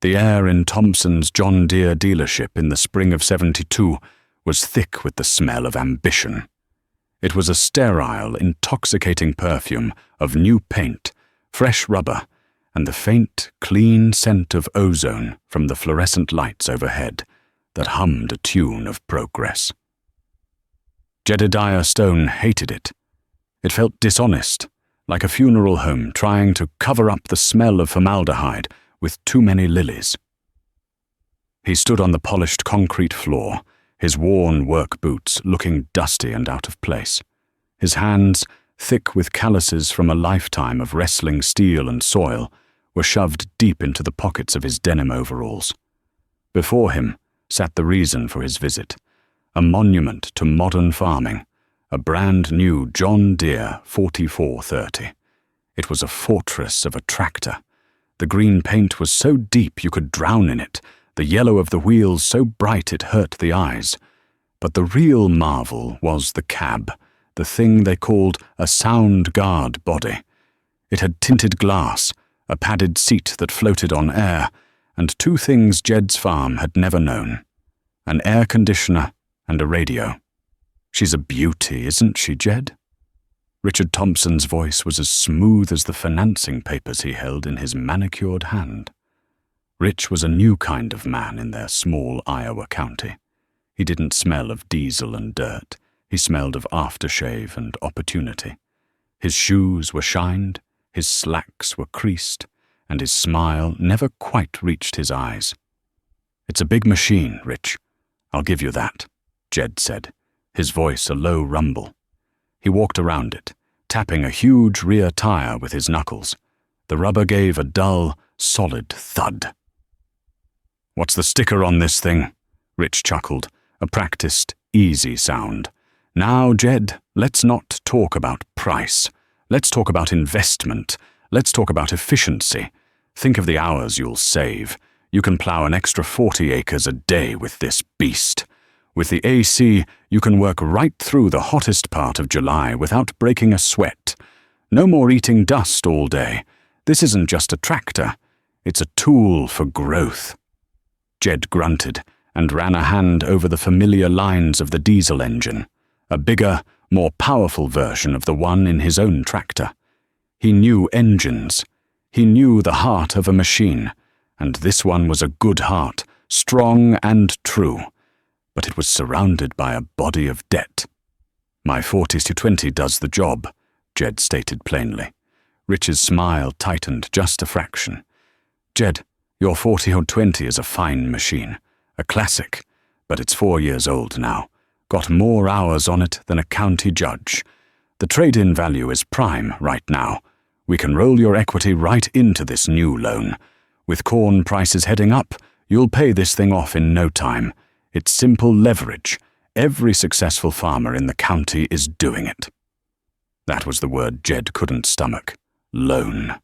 The air in Thompson's John Deere dealership in the spring of '72 was thick with the smell of ambition. It was a sterile, intoxicating perfume of new paint, fresh rubber, and the faint, clean scent of ozone from the fluorescent lights overhead that hummed a tune of progress. Jedediah Stone hated it. It felt dishonest, like a funeral home trying to cover up the smell of formaldehyde with too many lilies. He stood on the polished concrete floor, his worn work boots looking dusty and out of place. His hands, thick with calluses from a lifetime of wrestling steel and soil, were shoved deep into the pockets of his denim overalls. Before him sat the reason for his visit, a monument to modern farming, a brand-new John Deere 4430. It was a fortress of a tractor. The green paint was so deep you could drown in it, the yellow of the wheels so bright it hurt the eyes. But the real marvel was the cab, the thing they called a sound guard body. It had tinted glass, a padded seat that floated on air, and two things Jed's farm had never known: an air conditioner and a radio. "She's a beauty, isn't she, Jed?" Richard Thompson's voice was as smooth as the financing papers he held in his manicured hand. Rich was a new kind of man in their small Iowa county. He didn't smell of diesel and dirt. He smelled of aftershave and opportunity. His shoes were shined, his slacks were creased, and his smile never quite reached his eyes. "It's a big machine, Rich. I'll give you that," Jed said, his voice a low rumble. He walked around it, tapping a huge rear tire with his knuckles. The rubber gave a dull, solid thud. "What's the sticker on this thing?" Rich chuckled, a practiced, easy sound. "Now, Jed, let's not talk about price. Let's talk about investment. Let's talk about efficiency. Think of the hours you'll save. You can plow an extra 40 acres a day with this beast. With the AC, you can work right through the hottest part of July without breaking a sweat. No more eating dust all day. This isn't just a tractor. It's a tool for growth." Jed grunted and ran a hand over the familiar lines of the diesel engine, a bigger, more powerful version of the one in his own tractor. He knew engines. He knew the heart of a machine, and this one was a good heart, strong and true. But it was surrounded by a body of debt. "My 40-20 does the job," Jed stated plainly. Rich's smile tightened just a fraction. "Jed, your 40-20 is a fine machine, a classic, but it's 4 years old now. Got more hours on it than a county judge. The trade-in value is prime right now. We can roll your equity right into this new loan. With corn prices heading up, you'll pay this thing off in no time. It's simple leverage. Every successful farmer in the county is doing it." That was the word Jed couldn't stomach. Loan.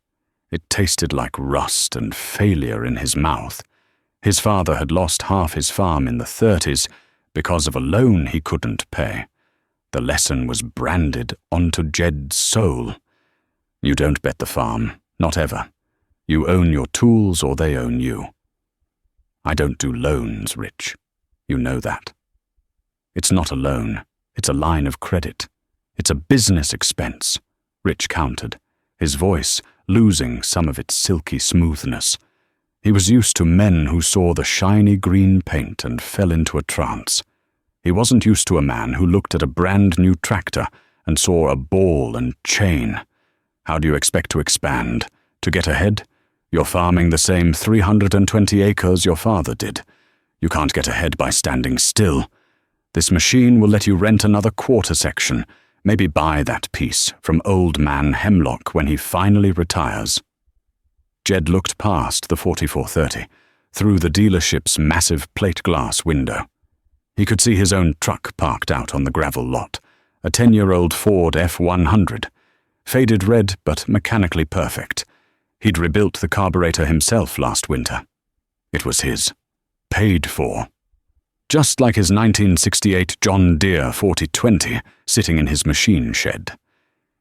It tasted like rust and failure in his mouth. His father had lost half his farm in the '30s because of a loan he couldn't pay. The lesson was branded onto Jed's soul. You don't bet the farm, not ever. You own your tools or they own you. I don't do loans, Rich. You know that. It's not a loan. It's a line of credit. It's a business expense, Rich countered, his voice losing some of its silky smoothness. He was used to men who saw the shiny green paint and fell into a trance. He wasn't used to a man who looked at a brand-new tractor and saw a ball and chain. How do you expect to expand? To get ahead? You're farming the same 320 acres your father did. You can't get ahead by standing still. This machine will let you rent another quarter section, maybe buy that piece from old man Hemlock when he finally retires. Jed looked past the 4430, through the dealership's massive plate glass window. He could see his own truck parked out on the gravel lot, a 10-year-old Ford F-100, faded red but mechanically perfect. He'd rebuilt the carburetor himself last winter. It was his. Paid for. Just like his 1968 John Deere 4020 sitting in his machine shed.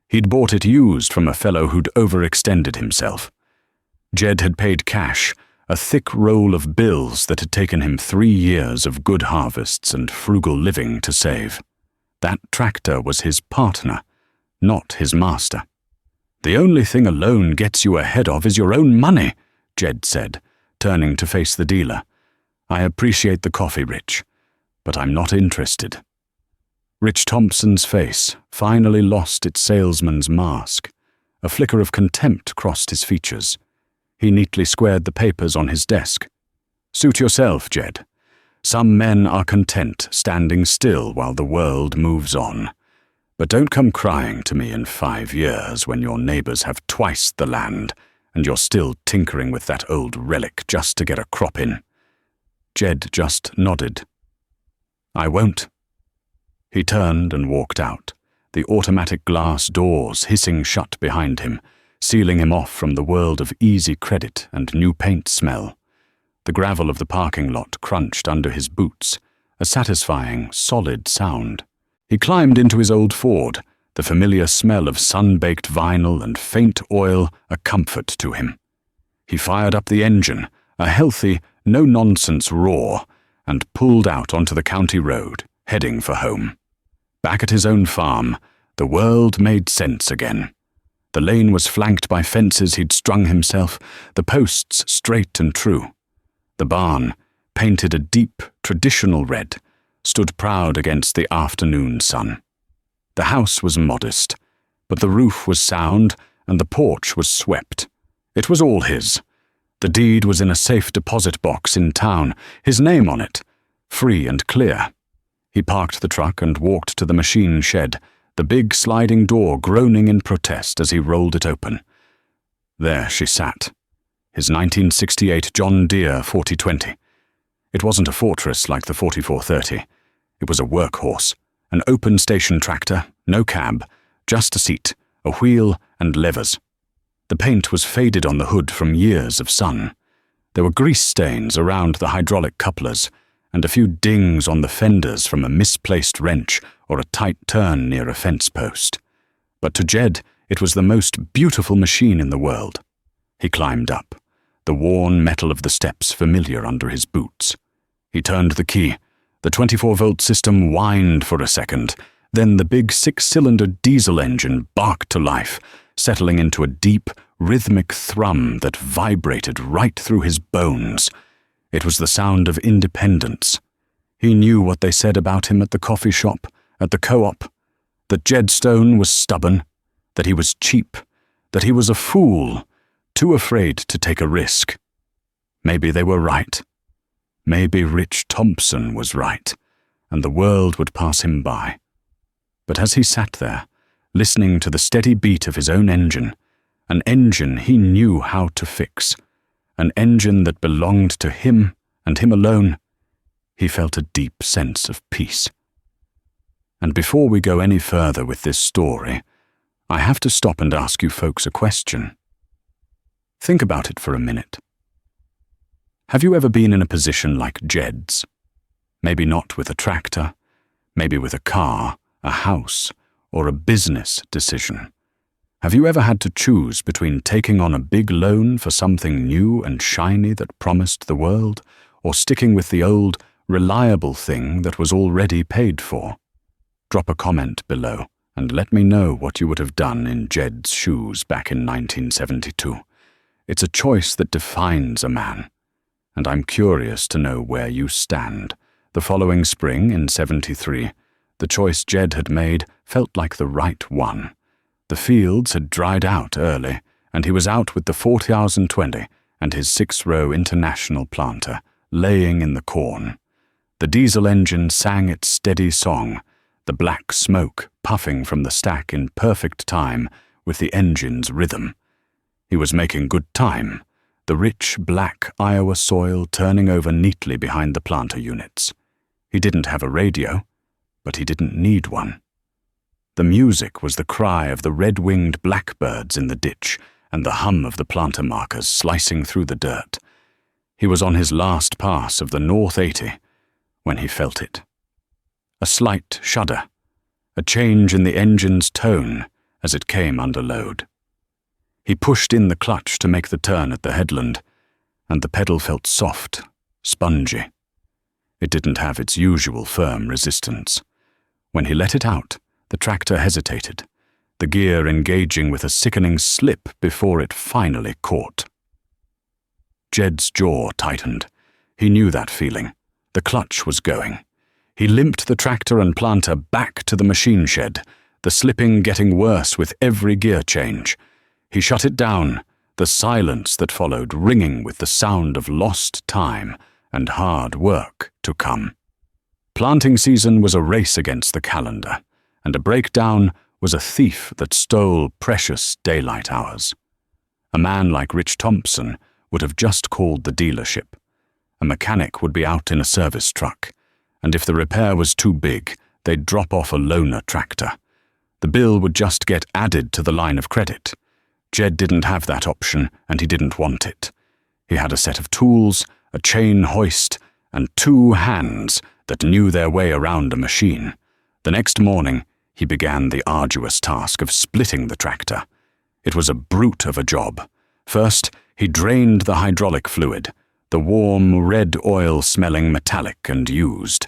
He'd bought it used from a fellow who'd overextended himself. Jed had paid cash, a thick roll of bills that had taken him 3 years of good harvests and frugal living to save. That tractor was his partner, not his master. "The only thing a loan gets you ahead of is your own money," Jed said, turning to face the dealer. "I appreciate the coffee, Rich, but I'm not interested." Rich Thompson's face finally lost its salesman's mask. A flicker of contempt crossed his features. He neatly squared the papers on his desk. "Suit yourself, Jed. Some men are content standing still while the world moves on. But don't come crying to me in 5 years when your neighbors have twice the land and you're still tinkering with that old relic just to get a crop in." Jed just nodded. "I won't." He turned and walked out, the automatic glass doors hissing shut behind him, sealing him off from the world of easy credit and new paint smell. The gravel of the parking lot crunched under his boots, a satisfying, solid sound. He climbed into his old Ford, the familiar smell of sun-baked vinyl and faint oil a comfort to him. He fired up the engine, a healthy, no-nonsense roar, and pulled out onto the county road, heading for home. Back at his own farm, the world made sense again. The lane was flanked by fences he'd strung himself, the posts straight and true. The barn, painted a deep, traditional red, stood proud against the afternoon sun. The house was modest, but the roof was sound and the porch was swept. It was all his. The deed was in a safe deposit box in town, his name on it, free and clear. He parked the truck and walked to the machine shed, the big sliding door groaning in protest as he rolled it open. There she sat, his 1968 John Deere 4020. It wasn't a fortress like the 4430. It was a workhorse, an open station tractor, no cab, just a seat, a wheel and levers. The paint was faded on the hood from years of sun. There were grease stains around the hydraulic couplers, and a few dings on the fenders from a misplaced wrench or a tight turn near a fence post. But to Jed, it was the most beautiful machine in the world. He climbed up, the worn metal of the steps familiar under his boots. He turned the key. The 24-volt system whined for a second, then the big 6-cylinder diesel engine barked to life, settling into a deep, rhythmic thrum that vibrated right through his bones. It was the sound of independence. He knew what they said about him at the coffee shop, at the co-op, that Jed Stone was stubborn, that he was cheap, that he was a fool, too afraid to take a risk. Maybe they were right. Maybe Rich Thompson was right, and the world would pass him by. But as he sat there, listening to the steady beat of his own engine, an engine he knew how to fix, an engine that belonged to him and him alone, he felt a deep sense of peace. And before we go any further with this story, I have to stop and ask you folks a question. Think about it for a minute. Have you ever been in a position like Jed's? Maybe not with a tractor, maybe with a car, a house, or a business decision. Have you ever had to choose between taking on a big loan for something new and shiny that promised the world, or sticking with the old, reliable thing that was already paid for? Drop a comment below and let me know what you would have done in Jed's shoes back in 1972. It's a choice that defines a man, and I'm curious to know where you stand. The following spring, in '73, the choice Jed had made felt like the right one. The fields had dried out early, and he was out with the 4020 and his 6-row International planter, laying in the corn. The diesel engine sang its steady song, the black smoke puffing from the stack in perfect time with the engine's rhythm. He was making good time, the rich black Iowa soil turning over neatly behind the planter units. He didn't have a radio, but he didn't need one. The music was the cry of the red-winged blackbirds in the ditch and the hum of the planter markers slicing through the dirt. He was on his last pass of the North 80 when he felt it. A slight shudder, a change in the engine's tone as it came under load. He pushed in the clutch to make the turn at the headland, and the pedal felt soft, spongy. It didn't have its usual firm resistance. When he let it out, the tractor hesitated, the gear engaging with a sickening slip before it finally caught. Jed's jaw tightened. He knew that feeling. The clutch was going. He limped the tractor and planter back to the machine shed, the slipping getting worse with every gear change. He shut it down, the silence that followed ringing with the sound of lost time and hard work to come. Planting season was a race against the calendar, and a breakdown was a thief that stole precious daylight hours. A man like Rich Thompson would have just called the dealership. A mechanic would be out in a service truck, and if the repair was too big, they'd drop off a loaner tractor. The bill would just get added to the line of credit. Jed didn't have that option, and he didn't want it. He had a set of tools, a chain hoist, and 2 hands that knew their way around a machine. The next morning, he began the arduous task of splitting the tractor. It was a brute of a job. First, he drained the hydraulic fluid, the warm, red oil-smelling metallic and used.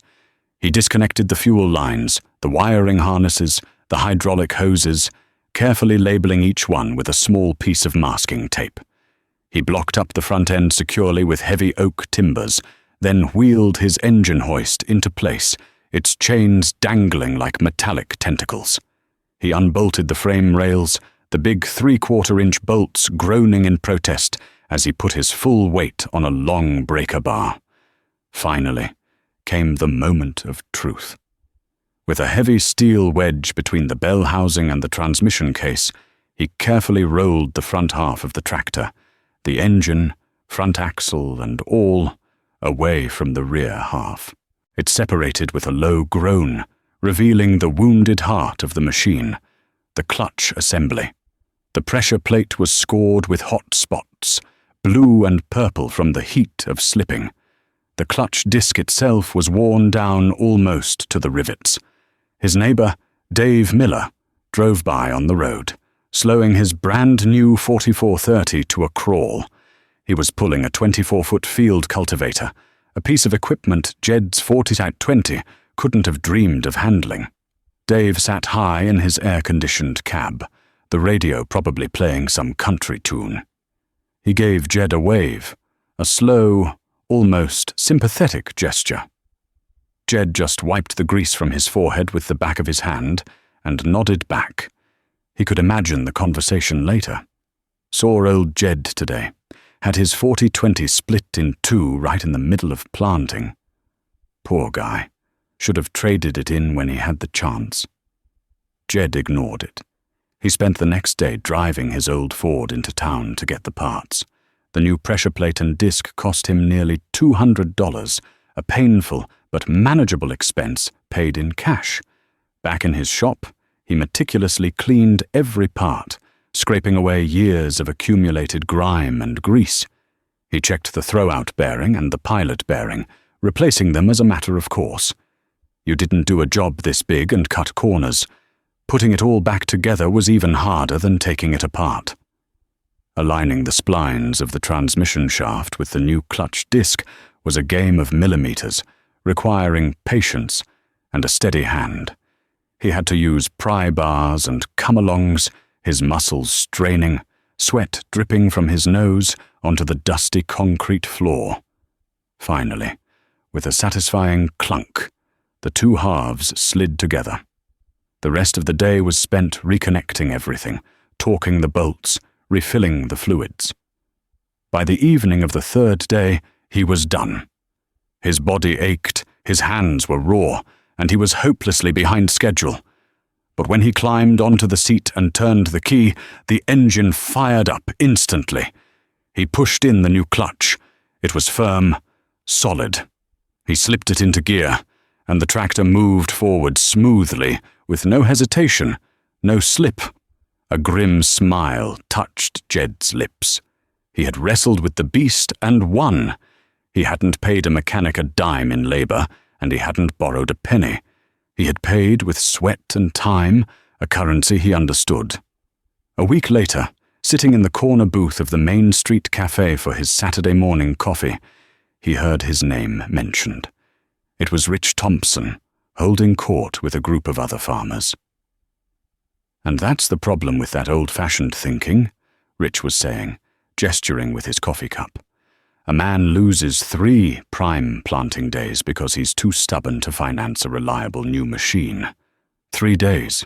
He disconnected the fuel lines, the wiring harnesses, the hydraulic hoses, carefully labeling each one with a small piece of masking tape. He blocked up the front end securely with heavy oak timbers, then wheeled his engine hoist into place, its chains dangling like metallic tentacles. He unbolted the frame rails, the big 3/4-inch bolts groaning in protest as he put his full weight on a long breaker bar. Finally came the moment of truth. With a heavy steel wedge between the bell housing and the transmission case, he carefully rolled the front half of the tractor, the engine, front axle and all, away from the rear half. It separated with a low groan, revealing the wounded heart of the machine, the clutch assembly. The pressure plate was scored with hot spots, blue and purple from the heat of slipping. The clutch disc itself was worn down almost to the rivets. His neighbor, Dave Miller, drove by on the road, slowing his brand-new 4430 to a crawl. He was pulling a 24-foot field cultivator, a piece of equipment Jed's 40-20 couldn't have dreamed of handling. Dave sat high in his air-conditioned cab, the radio probably playing some country tune. He gave Jed a wave, a slow, almost sympathetic gesture. Jed just wiped the grease from his forehead with the back of his hand and nodded back. He could imagine the conversation later. Saw old Jed today. Had his 40-20 split in 2 right in the middle of planting. Poor guy. Should have traded it in when he had the chance. Jed ignored it. He spent the next day driving his old Ford into town to get the parts. The new pressure plate and disc cost him nearly $200, a painful but manageable expense paid in cash. Back in his shop, he meticulously cleaned every part, scraping away years of accumulated grime and grease. He checked the throwout bearing and the pilot bearing, replacing them as a matter of course. You didn't do a job this big and cut corners. Putting it all back together was even harder than taking it apart. Aligning the splines of the transmission shaft with the new clutch disc was a game of millimeters, requiring patience and a steady hand. He had to use pry bars and come-alongs, his muscles straining, sweat dripping from his nose onto the dusty concrete floor. Finally, with a satisfying clunk, the 2 halves slid together. The rest of the day was spent reconnecting everything, torquing the bolts, refilling the fluids. By the evening of the 3rd day, he was done. His body ached, his hands were raw, and he was hopelessly behind schedule. But when he climbed onto the seat and turned the key, the engine fired up instantly. He pushed in the new clutch. It was firm, solid. He slipped it into gear, and the tractor moved forward smoothly, with no hesitation, no slip. A grim smile touched Jed's lips. He had wrestled with the beast and won. He hadn't paid a mechanic a dime in labor, and he hadn't borrowed a penny. He had paid with sweat and time, a currency he understood. A week later, Sitting in the corner booth of the Main Street Cafe for his Saturday morning coffee, he heard his name mentioned. It was Rich Thompson, holding court with a group of other farmers. "And that's the problem with that old-fashioned thinking," Rich was saying, gesturing with his coffee cup. "A man loses 3 prime planting days because he's too stubborn to finance a reliable new machine. 3 days.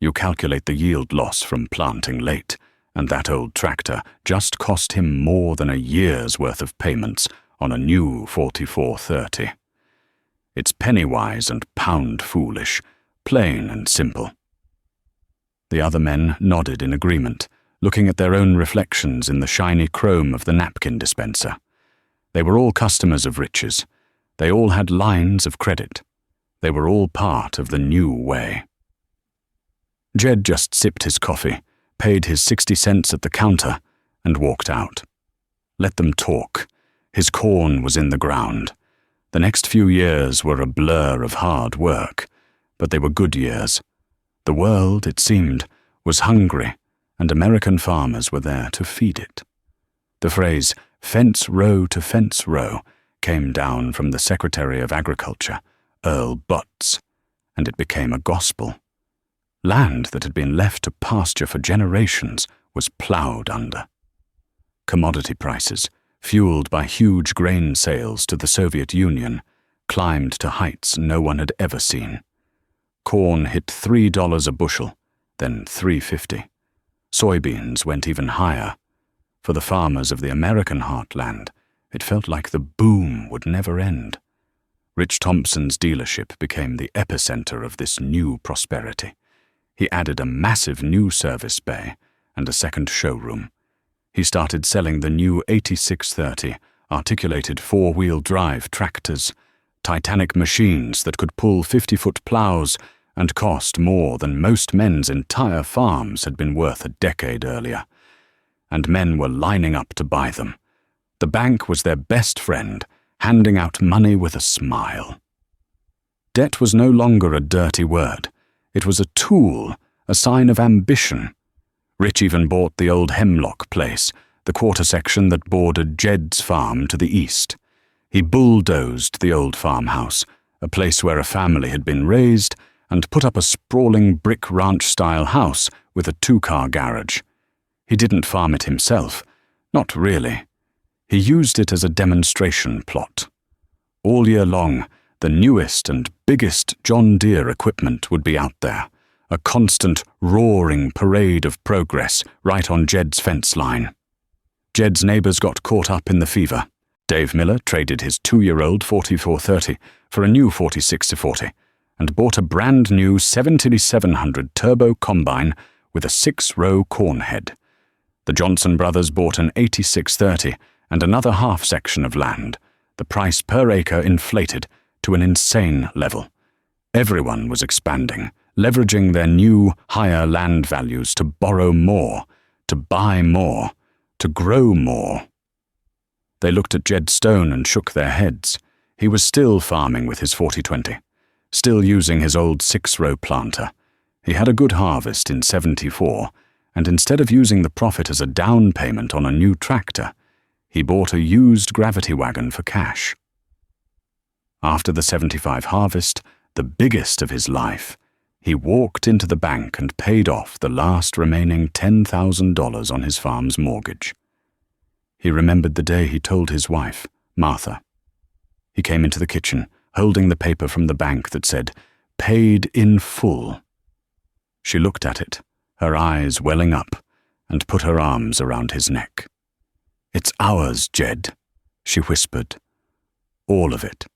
You calculate the yield loss from planting late, and that old tractor just cost him more than a year's worth of payments on a new 4430. It's penny-wise and pound-foolish, plain and simple." The other men nodded in agreement, looking at their own reflections in the shiny chrome of the napkin dispenser. They were all customers of Rich's. They all had lines of credit. They were all part of the new way. Jed just sipped his coffee, paid his 60 cents at the counter, and walked out. Let them talk. His corn was in the ground. The next few years were a blur of hard work, but they were good years. The world, it seemed, was hungry, and American farmers were there to feed it. The phrase, "fence row to fence row," came down from the Secretary of Agriculture, Earl Butts, and it became a gospel. Land that had been left to pasture for generations was plowed under. Commodity prices, fueled by huge grain sales to the Soviet Union, climbed to heights no one had ever seen. Corn hit $3 a bushel, then $3.50. Soybeans went even higher. For the farmers of the American heartland, it felt like the boom would never end. Rich Thompson's dealership became the epicenter of this new prosperity. He added a massive new service bay and a second showroom. He started selling the new 8630 articulated 4-wheel drive tractors, titanic machines that could pull 50-foot plows and cost more than most men's entire farms had been worth a decade earlier. And men were lining up to buy them. The bank was their best friend, handing out money with a smile. Debt was no longer a dirty word. It was a tool, a sign of ambition. Rich even bought the old Hemlock place, the quarter section that bordered Jed's farm to the east. He bulldozed the old farmhouse, a place where a family had been raised, and put up a sprawling brick ranch-style house with a 2-car garage. He didn't farm it himself, not really. He used it as a demonstration plot. All year long, the newest and biggest John Deere equipment would be out there, a constant roaring parade of progress right on Jed's fence line. Jed's neighbors got caught up in the fever. Dave Miller traded his 2-year-old 4430 for a new 4640 and bought a brand new 7700 turbo combine with a 6-row corn head. The Johnson brothers bought an 8630 and another half section of land, the price per acre inflated to an insane level. Everyone was expanding, leveraging their new, higher land values to borrow more, to buy more, to grow more. They looked at Jed Stone and shook their heads. He was still farming with his 4020, still using his old 6-row planter. He had a good harvest in '74, and instead of using the profit as a down payment on a new tractor, he bought a used gravity wagon for cash. After the '75 harvest, the biggest of his life, he walked into the bank and paid off the last remaining $10,000 on his farm's mortgage. He remembered the day he told his wife, Martha. He came into the kitchen, holding the paper from the bank that said, "Paid in full." She looked at it, her eyes welling up, and put her arms around his neck. "It's ours, Jed," she whispered. "All of it.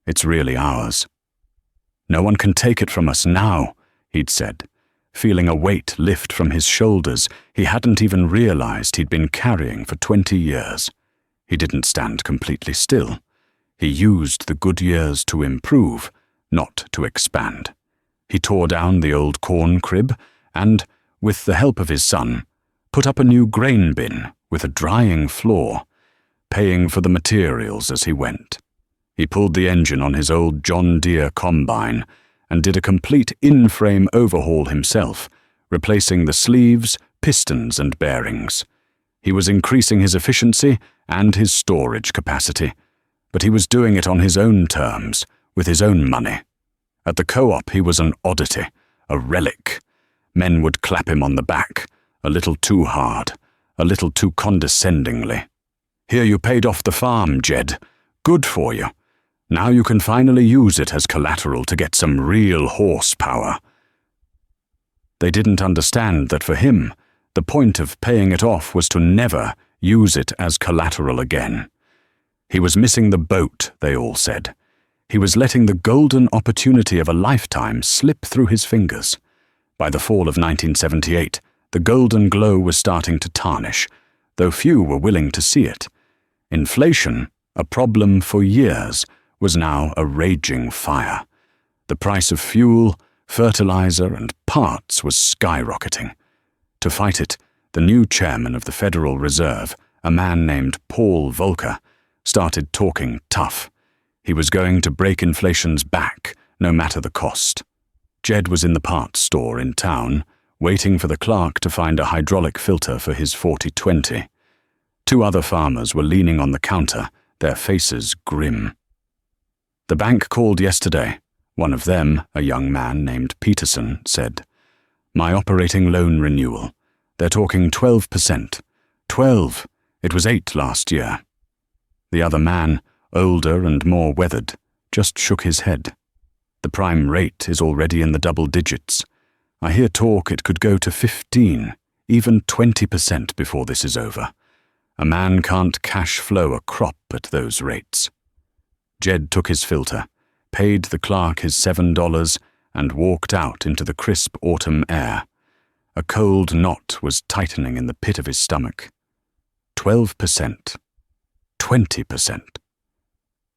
It's really ours. No one can take it from us now," he'd said, feeling a weight lift from his shoulders he hadn't even realized he'd been carrying for 20 years. He didn't stand completely still. He used the good years to improve, not to expand. He tore down the old corn crib and, with the help of his son, put up a new grain bin with a drying floor, paying for the materials as he went. He pulled the engine on his old John Deere combine and did a complete in-frame overhaul himself, replacing the sleeves, pistons and bearings. He was increasing his efficiency and his storage capacity, but he was doing it on his own terms, with his own money. At the co-op he was an oddity, a relic. Men would clap him on the back, a little too hard, a little too condescendingly. "Here, you paid off the farm, Jed. Good for you. Now you can finally use it as collateral to get some real horsepower." They didn't understand that for him, the point of paying it off was to never use it as collateral again. He was missing the boat, they all said. He was letting the golden opportunity of a lifetime slip through his fingers. By the fall of 1978, the golden glow was starting to tarnish, though few were willing to see it. Inflation, a problem for years, was now a raging fire. The price of fuel, fertilizer, and parts was skyrocketing. To fight it, the new chairman of the Federal Reserve, a man named Paul Volcker, started talking tough. He was going to break inflation's back, no matter the cost. Jed was in the parts store in town, waiting for the clerk to find a hydraulic filter for his 4020. Two other farmers were leaning on the counter, their faces grim. "The bank called yesterday." One of them, a young man named Peterson, said, "My operating loan renewal. They're talking 12%. 12! It was 8 last year." The other man, older and more weathered, just shook his head. "The prime rate is already in the double digits. I hear talk it could go to 15, even 20% before this is over. A man can't cash flow a crop at those rates." Jed took his filter, paid the clerk his $7, and walked out into the crisp autumn air. A cold knot was tightening in the pit of his stomach. 12%. 20%.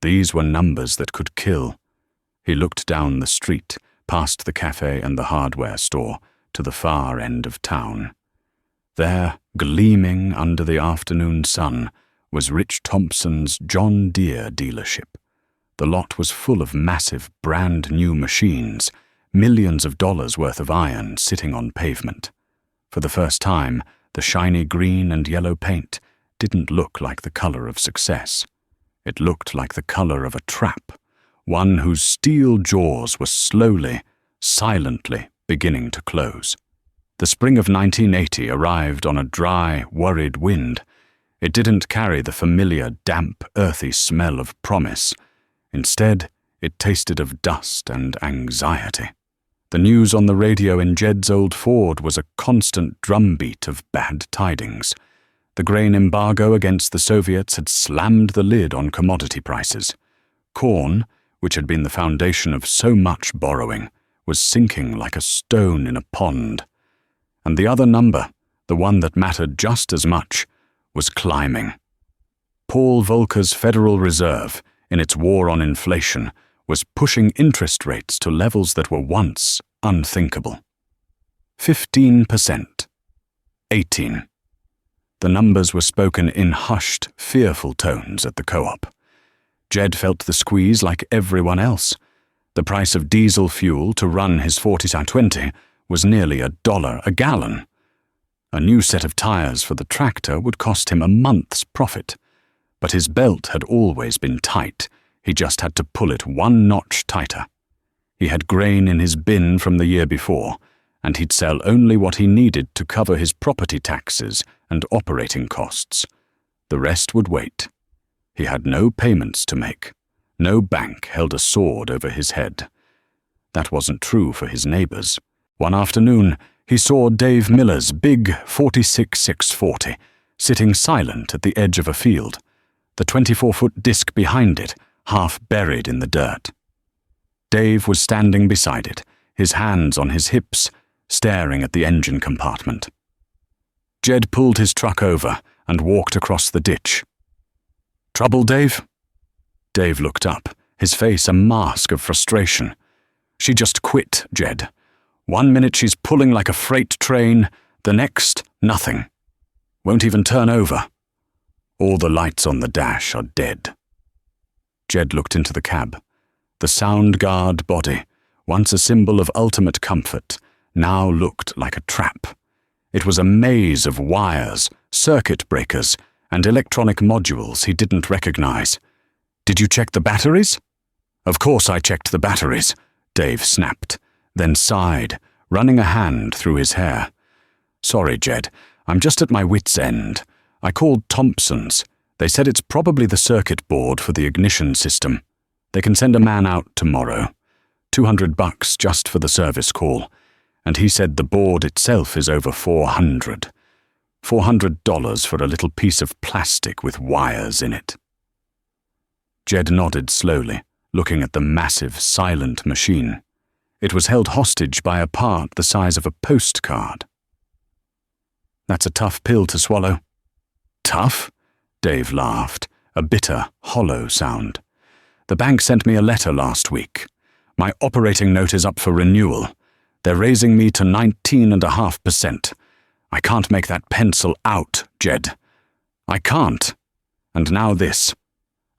These were numbers that could kill. He looked down the street, past the cafe and the hardware store, to the far end of town. There, gleaming under the afternoon sun, was Rich Thompson's John Deere dealership. The lot was full of massive, brand-new machines, millions of dollars worth of iron sitting on pavement. For the first time, the shiny green and yellow paint didn't look like the color of success. It looked like the color of a trap, one whose steel jaws were slowly, silently beginning to close. The spring of 1980 arrived on a dry, worried wind. It didn't carry the familiar, damp, earthy smell of promise. Instead, it tasted of dust and anxiety. The news on the radio in Jed's old Ford was a constant drumbeat of bad tidings. The grain embargo against the Soviets had slammed the lid on commodity prices. Corn, which had been the foundation of so much borrowing, was sinking like a stone in a pond. And the other number, the one that mattered just as much, was climbing. Paul Volcker's Federal Reserve, in its war on inflation, was pushing interest rates to levels that were once unthinkable. 15%. 18. The numbers were spoken in hushed, fearful tones at the co-op. Jed felt the squeeze like everyone else. The price of diesel fuel to run his 4020 was nearly $1 a gallon. A new set of tires for the tractor would cost him a month's profit. But his belt had always been tight. He just had to pull it one notch tighter. He had grain in his bin from the year before, and he'd sell only what he needed to cover his property taxes and operating costs. The rest would wait. He had no payments to make. No bank held a sword over his head. That wasn't true for his neighbors. One afternoon, he saw Dave Miller's big 46-640 sitting silent at the edge of a field, the 24-foot disc behind it half buried in the dirt. Dave was standing beside it, his hands on his hips, staring at the engine compartment. Jed pulled his truck over and walked across the ditch. "Trouble, Dave?" Dave looked up, his face a mask of frustration. "She just quit, Jed. 1 minute she's pulling like a freight train, the next, nothing. Won't even turn over. All the lights on the dash are dead." Jed looked into the cab. The sound guard body, once a symbol of ultimate comfort, now looked like a trap. It was a maze of wires, circuit breakers, and electronic modules he didn't recognize. "Did you check the batteries?" "Of course I checked the batteries," Dave snapped, then sighed, running a hand through his hair. "Sorry, Jed, I'm just at my wit's end. I called Thompson's. They said it's probably the circuit board for the ignition system. They can send a man out tomorrow. $200 just for the service call. And he said the board itself is over $400. $400 for a little piece of plastic with wires in it." Jed nodded slowly, looking at the massive, silent machine. It was held hostage by a part the size of a postcard. "That's a tough pill to swallow." "Tough?" Dave laughed, a bitter, hollow sound. "The bank sent me a letter last week. My operating note is up for renewal. They're raising me to 19.5%. I can't make that pencil out, Jed. I can't. And now this.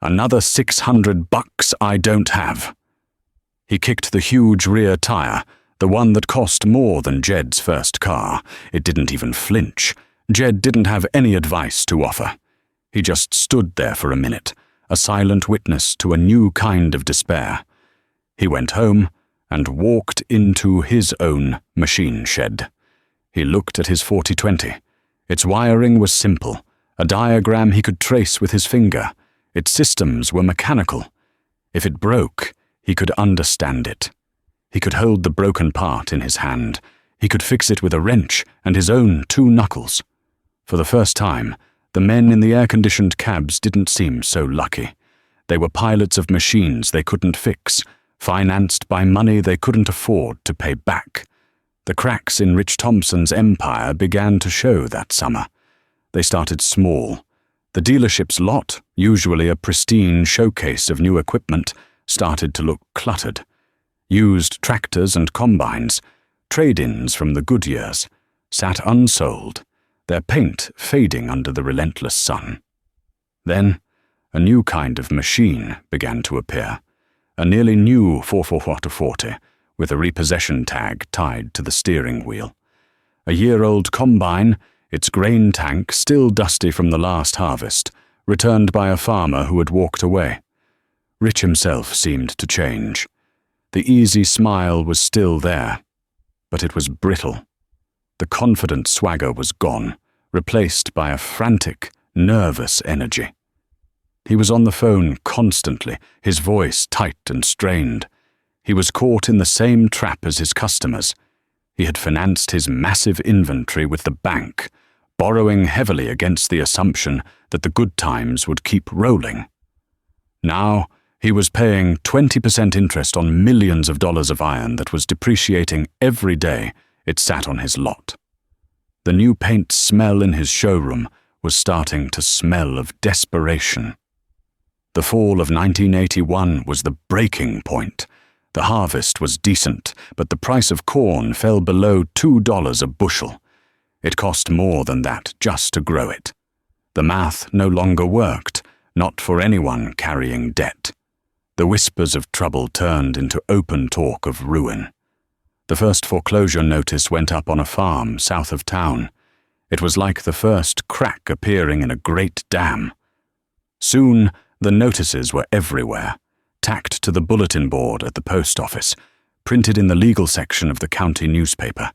Another $600 I don't have." He kicked the huge rear tire, the one that cost more than Jed's first car. It didn't even flinch. Jed didn't have any advice to offer. He just stood there for a minute, a silent witness to a new kind of despair. He went home and walked into his own machine shed. He looked at his 4020. Its wiring was simple, a diagram he could trace with his finger. Its systems were mechanical. If it broke, he could understand it. He could hold the broken part in his hand. He could fix it with a wrench and his own 2 knuckles. For the first time, the men in the air-conditioned cabs didn't seem so lucky. They were pilots of machines they couldn't fix, financed by money they couldn't afford to pay back. The cracks in Rich Thompson's empire began to show that summer. They started small. The dealership's lot, usually a pristine showcase of new equipment, started to look cluttered. Used tractors and combines, trade-ins from the good years, sat unsold, their paint fading under the relentless sun. Then, a new kind of machine began to appear. A nearly new 440 with a repossession tag tied to the steering wheel. A year-old combine, its grain tank still dusty from the last harvest, returned by a farmer who had walked away. Rich himself seemed to change. The easy smile was still there, but it was brittle. The confident swagger was gone, replaced by a frantic, nervous energy. He was on the phone constantly, his voice tight and strained. He was caught in the same trap as his customers. He had financed his massive inventory with the bank, borrowing heavily against the assumption that the good times would keep rolling. Now, he was paying 20% interest on millions of dollars of iron that was depreciating every day it sat on his lot. The new paint smell in his showroom was starting to smell of desperation. The fall of 1981 was the breaking point. The harvest was decent, but the price of corn fell below $2 a bushel. It cost more than that just to grow it. The math no longer worked, not for anyone carrying debt. The whispers of trouble turned into open talk of ruin. The first foreclosure notice went up on a farm south of town. It was like the first crack appearing in a great dam. Soon, the notices were everywhere, tacked to the bulletin board at the post office, printed in the legal section of the county newspaper.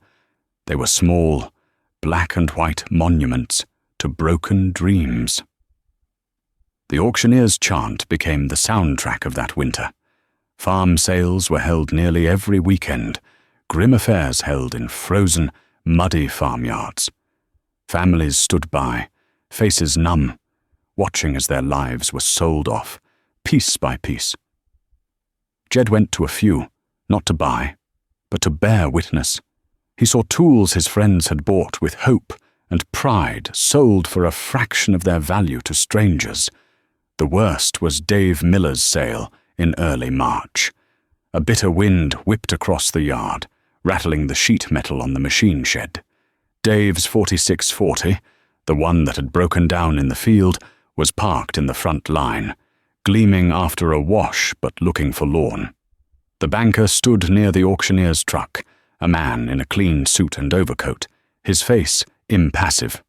They were small, black and white monuments to broken dreams. The auctioneer's chant became the soundtrack of that winter. Farm sales were held nearly every weekend, grim affairs held in frozen, muddy farmyards. Families stood by, faces numb, watching as their lives were sold off, piece by piece. Jed went to a few, not to buy, but to bear witness. He saw tools his friends had bought with hope and pride sold for a fraction of their value to strangers. The worst was Dave Miller's sale in early March. A bitter wind whipped across the yard, rattling the sheet metal on the machine shed. Dave's 4640, the one that had broken down in the field, was parked in the front line, gleaming after a wash but looking forlorn. The banker stood near the auctioneer's truck, a man in a clean suit and overcoat, his face impassive.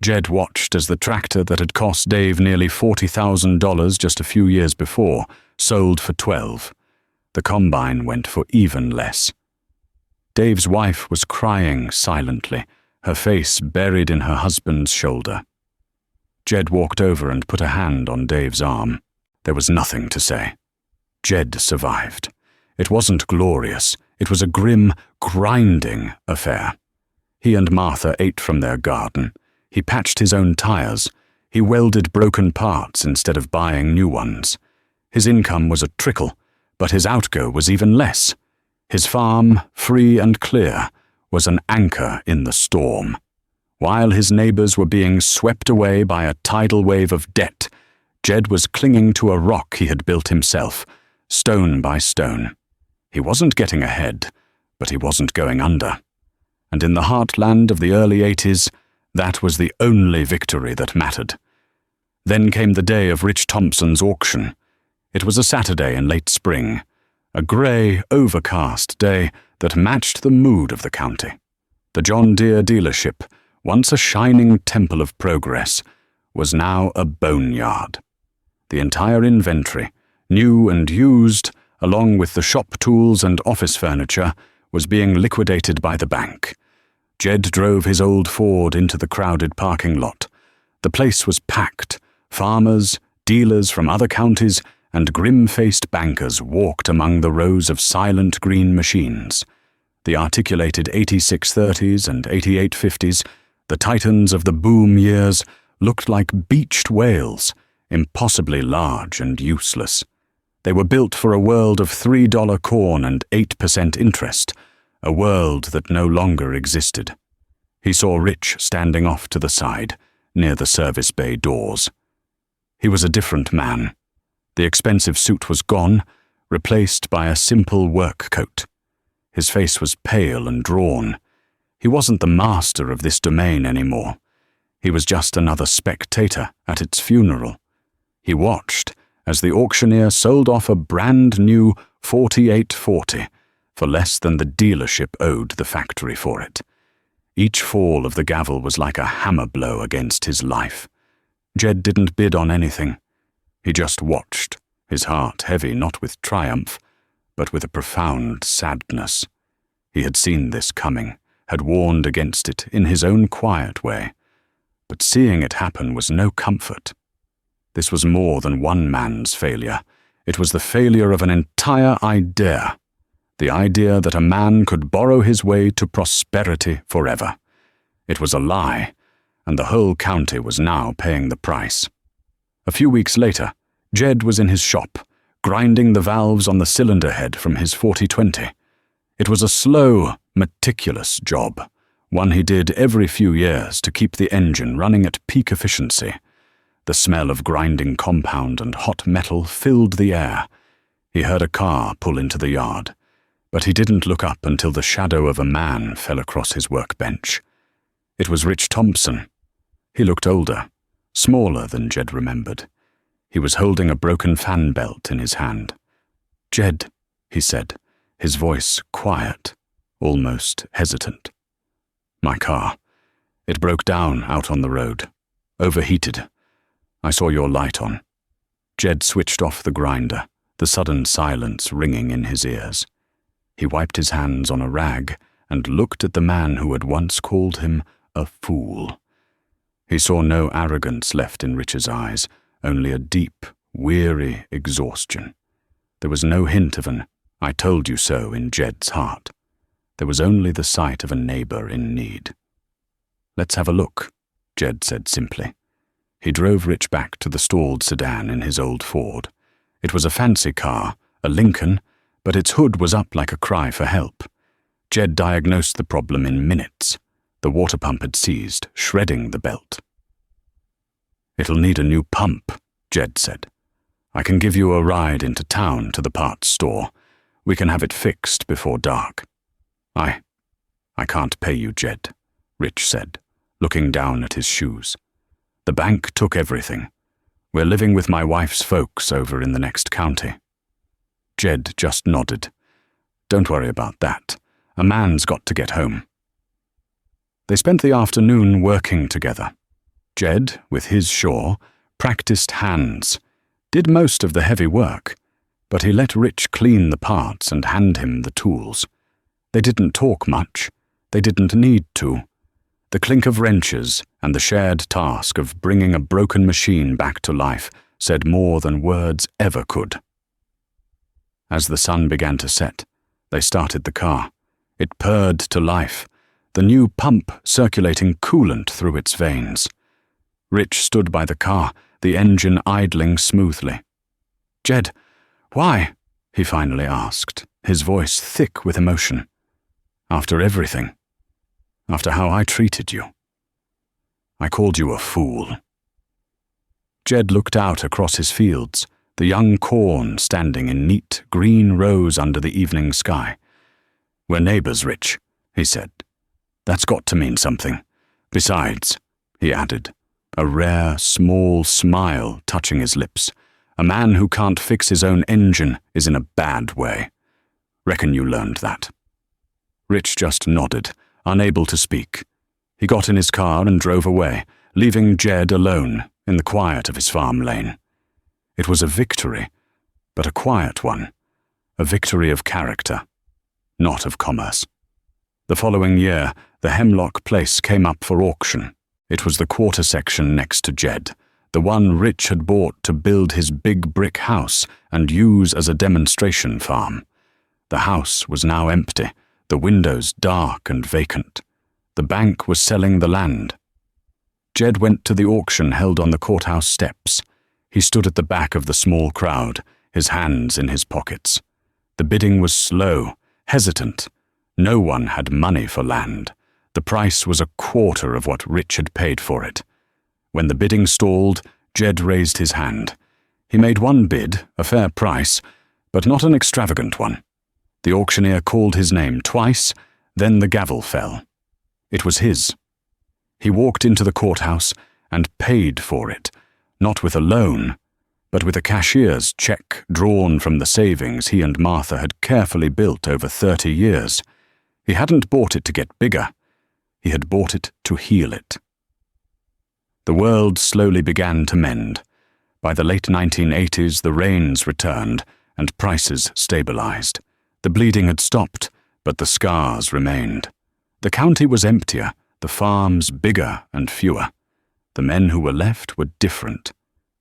Jed watched as the tractor that had cost Dave nearly $40,000 just a few years before sold for $12,000. The combine went for even less. Dave's wife was crying silently, her face buried in her husband's shoulder. Jed walked over and put a hand on Dave's arm. There was nothing to say. Jed survived. It wasn't glorious. It was a grim, grinding affair. He and Martha ate from their garden. He patched his own tires. He welded broken parts instead of buying new ones. His income was a trickle, but his outgo was even less. His farm, free and clear, was an anchor in the storm. While his neighbors were being swept away by a tidal wave of debt, Jed was clinging to a rock he had built himself, stone by stone. He wasn't getting ahead, but he wasn't going under. And in the heartland of the early 80s, that was the only victory that mattered. Then came the day of Rich Thompson's auction. It was a Saturday in late spring, a grey, overcast day that matched the mood of the county. The John Deere dealership, once a shining temple of progress, was now a boneyard. The entire inventory, new and used, along with the shop tools and office furniture, was being liquidated by the bank. Jed drove his old Ford into the crowded parking lot. The place was packed. Farmers, dealers from other counties, and grim-faced bankers walked among the rows of silent green machines. The articulated 8630s and 8850s, the titans of the boom years, looked like beached whales, impossibly large and useless. They were built for a world of $3 corn and 8% interest, a world that no longer existed. He saw Rich standing off to the side, near the service bay doors. He was a different man. The expensive suit was gone, replaced by a simple work coat. His face was pale and drawn. He wasn't the master of this domain anymore. He was just another spectator at its funeral. He watched as the auctioneer sold off a brand new 4840 for less than the dealership owed the factory for it. Each fall of the gavel was like a hammer blow against his life. Jed didn't bid on anything. He just watched, his heart heavy not with triumph, but with a profound sadness. He had seen this coming, had warned against it in his own quiet way. But seeing it happen was no comfort. This was more than one man's failure. It was the failure of an entire idea. The idea that a man could borrow his way to prosperity forever. It was a lie, and the whole county was now paying the price. A few weeks later, Jed was in his shop, grinding the valves on the cylinder head from his 4020. It was a slow, meticulous job, one he did every few years to keep the engine running at peak efficiency. The smell of grinding compound and hot metal filled the air. He heard a car pull into the yard, but he didn't look up until the shadow of a man fell across his workbench. It was Rich Thompson. He looked older, smaller than Jed remembered. He was holding a broken fan belt in his hand. "Jed," he said, his voice quiet, almost hesitant. "My car. It broke down out on the road. Overheated. I saw your light on." Jed switched off the grinder, the sudden silence ringing in his ears. He wiped his hands on a rag and looked at the man who had once called him a fool. He saw no arrogance left in Rich's eyes, only a deep, weary exhaustion. There was no hint of an "I told you so" in Jed's heart. There was only the sight of a neighbor in need. "Let's have a look," Jed said simply. He drove Rich back to the stalled sedan in his old Ford. It was a fancy car, a Lincoln, but its hood was up like a cry for help. Jed diagnosed the problem in minutes. The water pump had seized, shredding the belt. "It'll need a new pump," Jed said. "I can give you a ride into town to the parts store. We can have it fixed before dark." I can't pay you, Jed," Rich said, looking down at his shoes. "The bank took everything. We're living with my wife's folks over in the next county." Jed just nodded. "Don't worry about that. A man's got to get home." They spent the afternoon working together. Jed, with his shore, practiced hands, did most of the heavy work, but he let Rich clean the parts and hand him the tools. They didn't talk much. They didn't need to. The clink of wrenches and the shared task of bringing a broken machine back to life said more than words ever could. As the sun began to set, they started the car. It purred to life, the new pump circulating coolant through its veins. Rich stood by the car, the engine idling smoothly. "Jed, why?" he finally asked, his voice thick with emotion. "After everything. After how I treated you. I called you a fool." Jed looked out across his fields, the young corn standing in neat green rows under the evening sky. "We're neighbors, Rich," he said. "That's got to mean something. Besides," he added, a rare, small smile touching his lips, "a man who can't fix his own engine is in a bad way. Reckon you learned that." Rich just nodded, unable to speak. He got in his car and drove away, leaving Jed alone in the quiet of his farm lane. It was a victory, but a quiet one, a victory of character, not of commerce. The following year, the Hemlock place came up for auction. It was the quarter section next to Jed, the one Rich had bought to build his big brick house and use as a demonstration farm. The house was now empty, the windows dark and vacant. The bank was selling the land. Jed went to the auction held on the courthouse steps. He stood at the back of the small crowd, his hands in his pockets. The bidding was slow, hesitant. No one had money for land. The price was a quarter of what Rich had paid for it. When the bidding stalled, Jed raised his hand. He made one bid, a fair price, but not an extravagant one. The auctioneer called his name twice, then the gavel fell. It was his. He walked into the courthouse and paid for it, not with a loan, but with a cashier's check drawn from the savings he and Martha had carefully built over 30 years. He hadn't bought it to get bigger. He had bought it to heal it. The world slowly began to mend. By the late 1980s, the rains returned and prices stabilized. The bleeding had stopped, but the scars remained. The county was emptier, the farms bigger and fewer. The men who were left were different.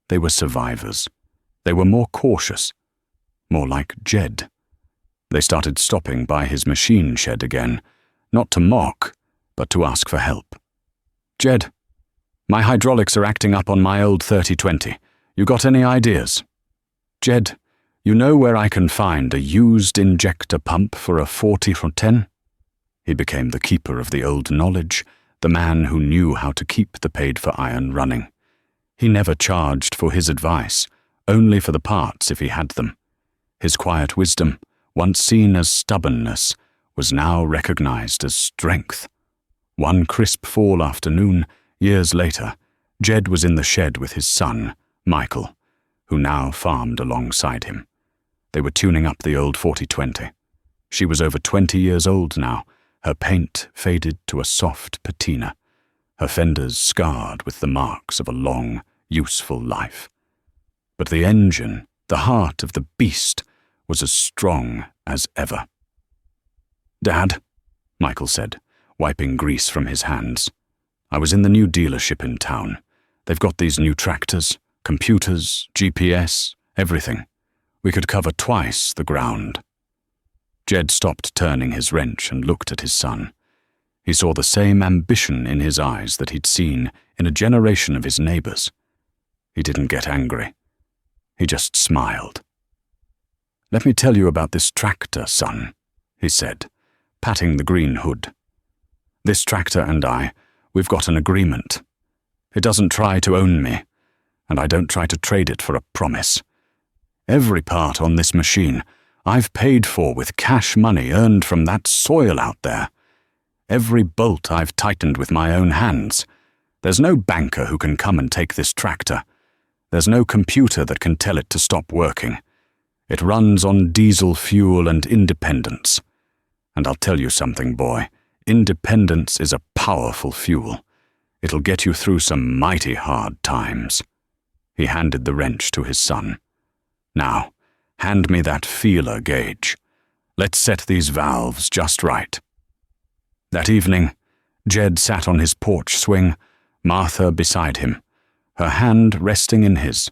They were survivors. They were more cautious, more like Jed. They started stopping by his machine shed again, not to mock, but to ask for help. "Jed, my hydraulics are acting up on my old 3020. You got any ideas?" "Jed, you know where I can find a used injector pump for a 40/10? He became the keeper of the old knowledge, the man who knew how to keep the paid-for iron running. He never charged for his advice, only for the parts if he had them. His quiet wisdom, once seen as stubbornness, was now recognized as strength. One crisp fall afternoon, years later, Jed was in the shed with his son, Michael, who now farmed alongside him. They were tuning up the old 4020. She was over 20 years old now, her paint faded to a soft patina, her fenders scarred with the marks of a long, useful life. But the engine, the heart of the beast, was as strong as ever. "Dad," Michael said, wiping grease from his hands, "I was in the new dealership in town. They've got these new tractors, computers, GPS, everything. We could cover twice the ground." Jed stopped turning his wrench and looked at his son. He saw the same ambition in his eyes that he'd seen in a generation of his neighbors. He didn't get angry. He just smiled. "Let me tell you about this tractor, son," he said, patting the green hood. "This tractor and we've got an agreement. It doesn't try to own me, and I don't try to trade it for a promise. Every part on this machine I've paid for with cash money earned from that soil out there. Every bolt I've tightened with my own hands. There's no banker who can come and take this tractor. There's no computer that can tell it to stop working. It runs on diesel fuel and independence. And I'll tell you something, boy, independence is a powerful fuel. It'll get you through some mighty hard times." He handed the wrench to his son. "Now, hand me that feeler gauge. Let's set these valves just right." That evening, Jed sat on his porch swing, Martha beside him, her hand resting in his.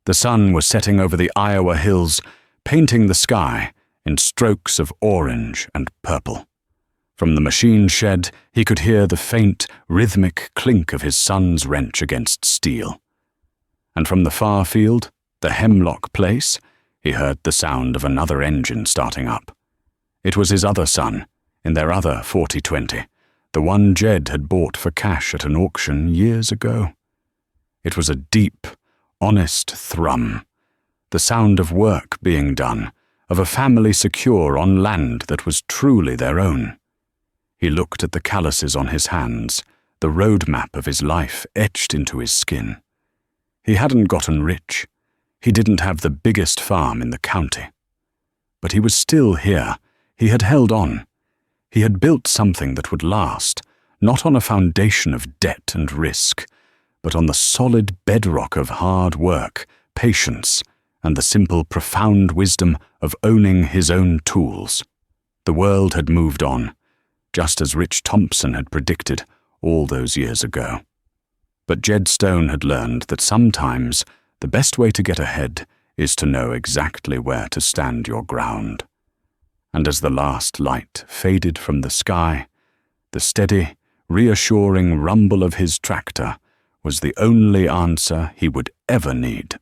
The sun was setting over the Iowa hills, painting the sky in strokes of orange and purple. From the machine shed, he could hear the faint, rhythmic clink of his son's wrench against steel. And from the far field, the Hemlock Place, he heard the sound of another engine starting up. It was his other son, in their other 4020, the one Jed had bought for cash at an auction years ago. It was a deep, honest thrum, the sound of work being done, of a family secure on land that was truly their own. He looked at the calluses on his hands, the road map of his life etched into his skin. He hadn't gotten rich. He didn't have the biggest farm in the county. But he was still here. He had held on. He had built something that would last, not on a foundation of debt and risk, but on the solid bedrock of hard work, patience, and the simple, profound wisdom of owning his own tools. The world had moved on, just as Rich Thompson had predicted all those years ago. But Jed Stone had learned that sometimes the best way to get ahead is to know exactly where to stand your ground. And as the last light faded from the sky, the steady, reassuring rumble of his tractor was the only answer he would ever need.